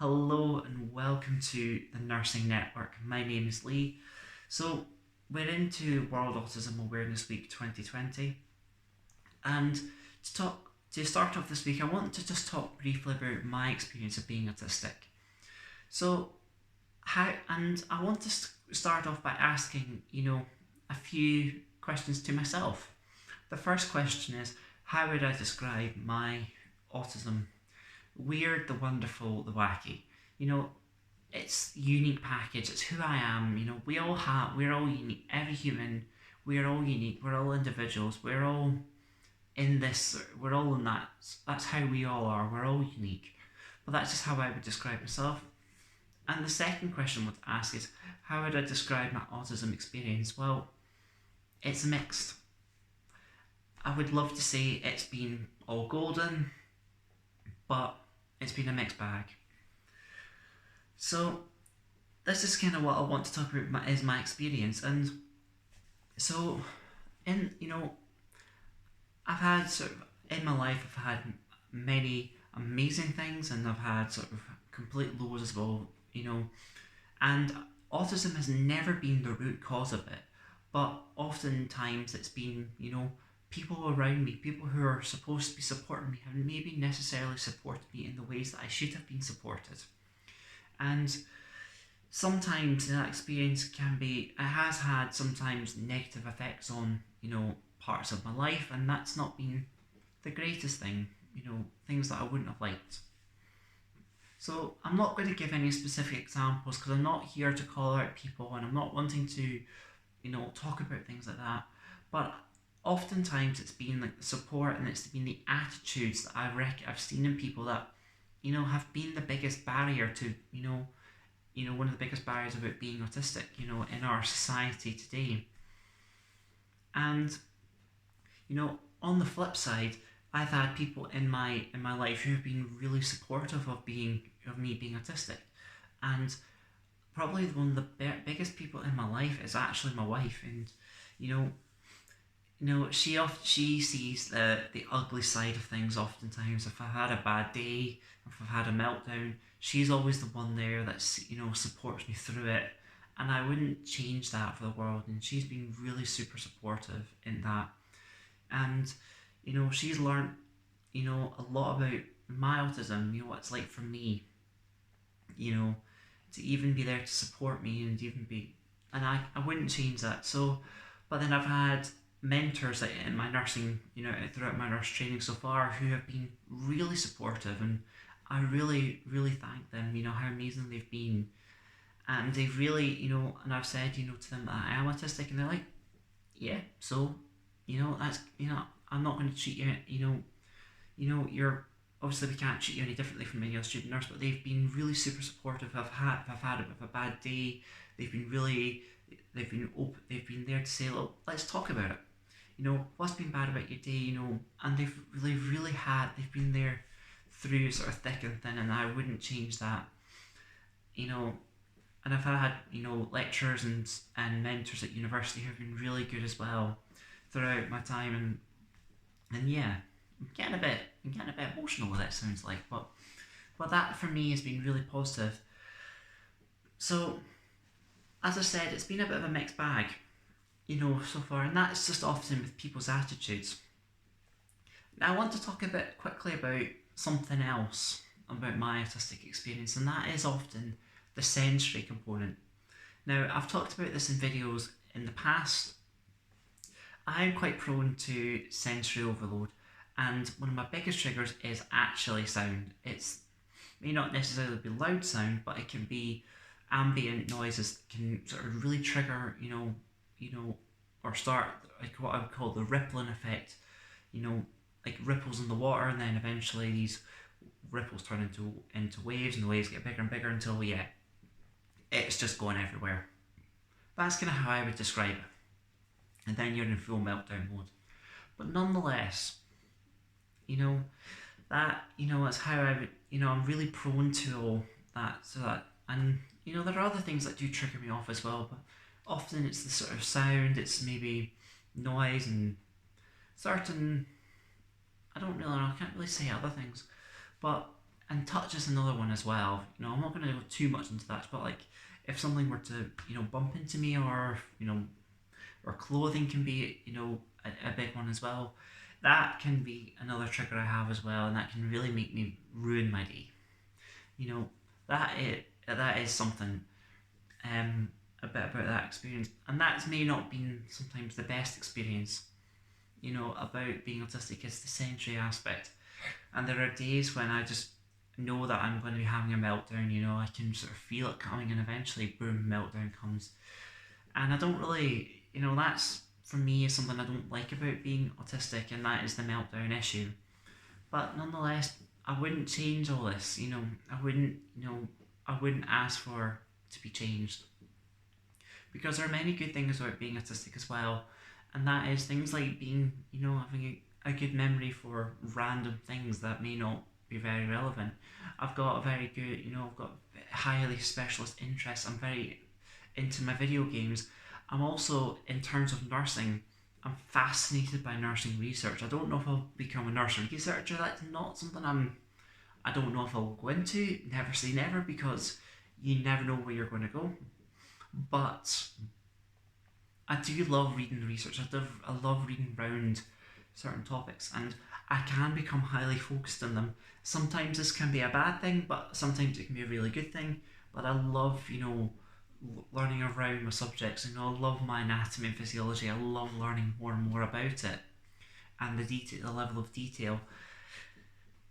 Hello and welcome to the Nursing Network. My name is Lee. So, we're into World Autism Awareness Week 2020, and to start off this week, I want to just talk briefly about my experience of being autistic. So, I want to start off by asking, a few questions to myself. The first question is, how would I describe my autism? Weird, the wonderful, the wacky. You know, it's a unique package. It's who I am. We're all unique. Every human, we're all unique. We're all individuals. We're all in this. We're all in that. That's how we all are. We're all unique. But that's just how I would describe myself. And the second question I want to ask is, how would I describe my autism experience? Well, it's mixed. I would love to say it's been all golden, but it's been a mixed bag. So this is kind of what I want to talk about is my experience. And so I've had in my life, I've had many amazing things, and I've had sort of complete lows as well, and autism has never been the root cause of it, but oftentimes it's been, people around me, people who are supposed to be supporting me, haven't maybe necessarily supported me in the ways that I should have been supported. And sometimes that experience it has had sometimes negative effects on, parts of my life, and that's not been the greatest thing, things that I wouldn't have liked. So I'm not going to give any specific examples because I'm not here to call out people, and I'm not wanting to, talk about things like that. But oftentimes it's been like the support, and it's been the attitudes that I've seen in people that, have been the biggest barrier to, one of the biggest barriers about being autistic, in our society today. And, on the flip side, I've had people in my life who have been really supportive of me being autistic, and probably one of the biggest people in my life is actually my wife. And she sees the ugly side of things. Oftentimes, if I've had a bad day, if I've had a meltdown, she's always the one there that supports me through it, and I wouldn't change that for the world. And she's been really super supportive in that, and she's learned a lot about my autism, what it's like for me, to even be there to support me, and I wouldn't change that. So, but then I've had mentors in my nursing, throughout my nurse training so far, who have been really supportive, and I really, really thank them, how amazing they've been. And they've really, and I've said, to them that I am autistic, and they're like, yeah, so, that's, I'm not going to treat you, you're, obviously we can't treat you any differently from any other student nurse, but they've been really super supportive. If I've had a bit of a bad day, they've been open, they've been there to say, look, let's talk about it. What's been bad about your day, and they've been there through sort of thick and thin, and I wouldn't change that, and I've had, lecturers and mentors at university who have been really good as well throughout my time, and yeah, I'm getting a bit emotional with it, sounds like, but that for me has been really positive. So, as I said, it's been a bit of a mixed bag, so far, and that's just often with people's attitudes. Now I want to talk a bit quickly about something else about my autistic experience, and that is often the sensory component. Now, I've talked about this in videos in the past. I am quite prone to sensory overload, and one of my biggest triggers is actually sound. It may not necessarily be loud sound, but it can be ambient noises that can sort of really trigger, or start like what I would call the rippling effect, like ripples in the water, and then eventually these ripples turn into waves, and the waves get bigger and bigger until, it's just going everywhere. That's kind of how I would describe it. And then you're in full meltdown mode. But nonetheless, that's how I would, I'm really prone to all that. And there are other things that do trigger me off as well, but often it's the sort of sound, it's maybe noise, and certain, I don't really know, I can't really say other things, but and touch is another one as well. I'm not going to go too much into that, but like if something were to bump into me, or or clothing can be a big one as well. That can be another trigger I have as well, and that can really make me ruin my day. You know that is something, a bit about that experience, and that's may not been sometimes the best experience. About being autistic is the sensory aspect, and there are days when I just know that I'm going to be having a meltdown. I can sort of feel it coming, and eventually, boom, meltdown comes. And I don't really, that's for me is something I don't like about being autistic, and that is the meltdown issue. But nonetheless, I wouldn't change all this. I wouldn't ask for to be changed, because there are many good things about being autistic as well, and that is things like being, having a good memory for random things that may not be very relevant. I've got a very good, I've got highly specialist interests. I'm very into my video games. I'm also, in terms of nursing, I'm fascinated by nursing research. I don't know if I'll become a nurse researcher. That's not something I don't know if I'll go into. Never say never, because you never know where you're going to go. But I do love reading research. I love reading around certain topics, and I can become highly focused on them. Sometimes this can be a bad thing, but sometimes it can be a really good thing. But I love, learning around my subjects. I love my anatomy and physiology. I love learning more and more about it, and the level of detail.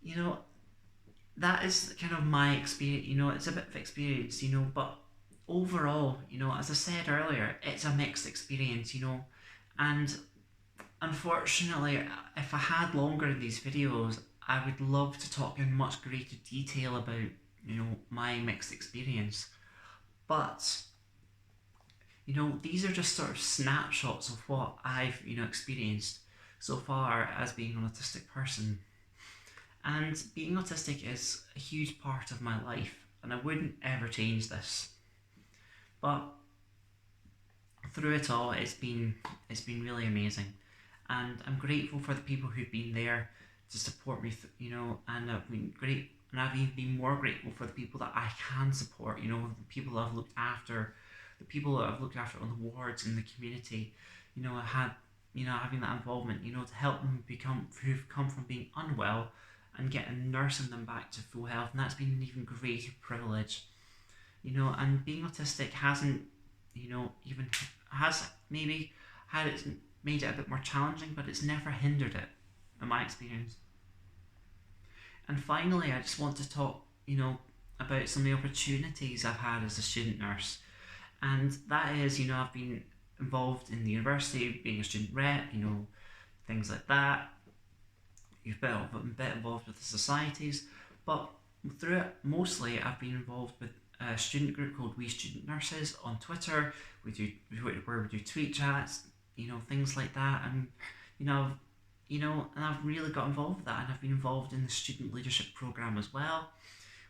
You know, that is kind of my experience. It's a bit of experience. But overall, as I said earlier, it's a mixed experience. And unfortunately, if I had longer in these videos, I would love to talk in much greater detail about my mixed experience. But these are just sort of snapshots of what I've experienced so far as being an autistic person. And being autistic is a huge part of my life, and I wouldn't ever change this. But through it all, it's been really amazing, and I'm grateful for the people who've been there to support me. And I've been great, and I've even been more grateful for the people that I can support. The people that I've looked after, on the wards in the community. I had having that involvement. To help them who've come from being unwell, and nursing them back to full health, and that's been an even greater privilege. And being autistic hasn't, even has maybe had it made it a bit more challenging, but it's never hindered it, in my experience. And finally, I just want to talk, about some of the opportunities I've had as a student nurse, and that is, I've been involved in the university, being a student rep, things like that. You've been a bit involved with the societies, but through it, mostly I've been involved with a student group called We Student Nurses on Twitter. Where we do tweet chats, things like that, and and I've really got involved with that, and I've been involved in the student leadership program as well,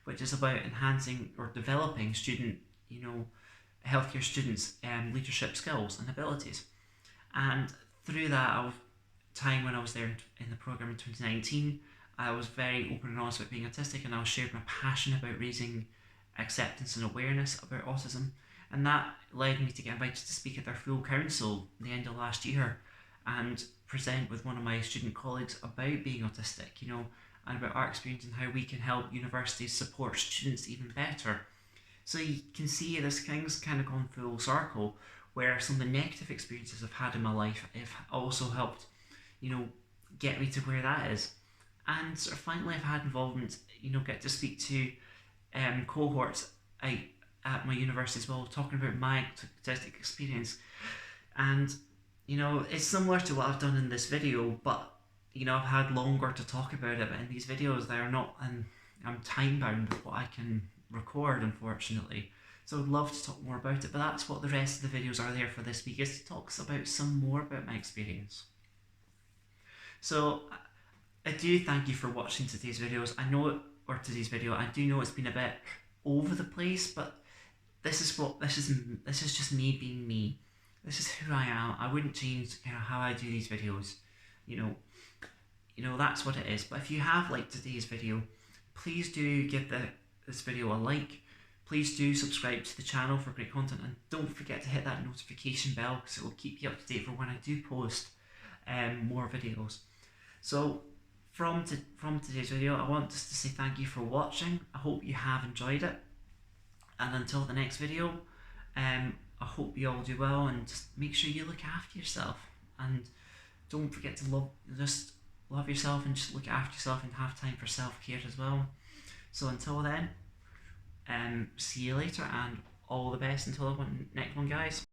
which is about enhancing or developing healthcare students' leadership skills and abilities. And through that, time when I was there in the program in 2019, I was very open and honest about being autistic, and I shared my passion about raising acceptance and awareness about autism, and that led me to get invited to speak at their full council at the end of last year, and present with one of my student colleagues about being autistic, and about our experience and how we can help universities support students even better. So you can see this thing's kind of gone full circle, where some of the negative experiences I've had in my life have also helped get me to where that is. And sort of finally, I've had involvement, get to speak to cohorts at my university as well, talking about my autistic experience. And it's similar to what I've done in this video, but I've had longer to talk about it. But in these videos, they are not, and I'm time bound with what I can record, unfortunately. So I'd love to talk more about it, but that's what the rest of the videos are there for this week, is to talk about some more about my experience. So I do thank you for watching today's videos. Today's video. I do know it's been a bit over the place, but this is just me being me. This is who I am. I wouldn't change how I do these videos. That's what it is. But if you have liked today's video, please do give this video a like. Please do subscribe to the channel for great content, and don't forget to hit that notification bell because it will keep you up to date for when I do post more videos. So from today's video, I want just to say thank you for watching. I hope you have enjoyed it, and until the next video, I hope you all do well, and just make sure you look after yourself, and don't forget to love yourself and just look after yourself and have time for self-care as well. So until then, see you later, and all the best until the next one, guys.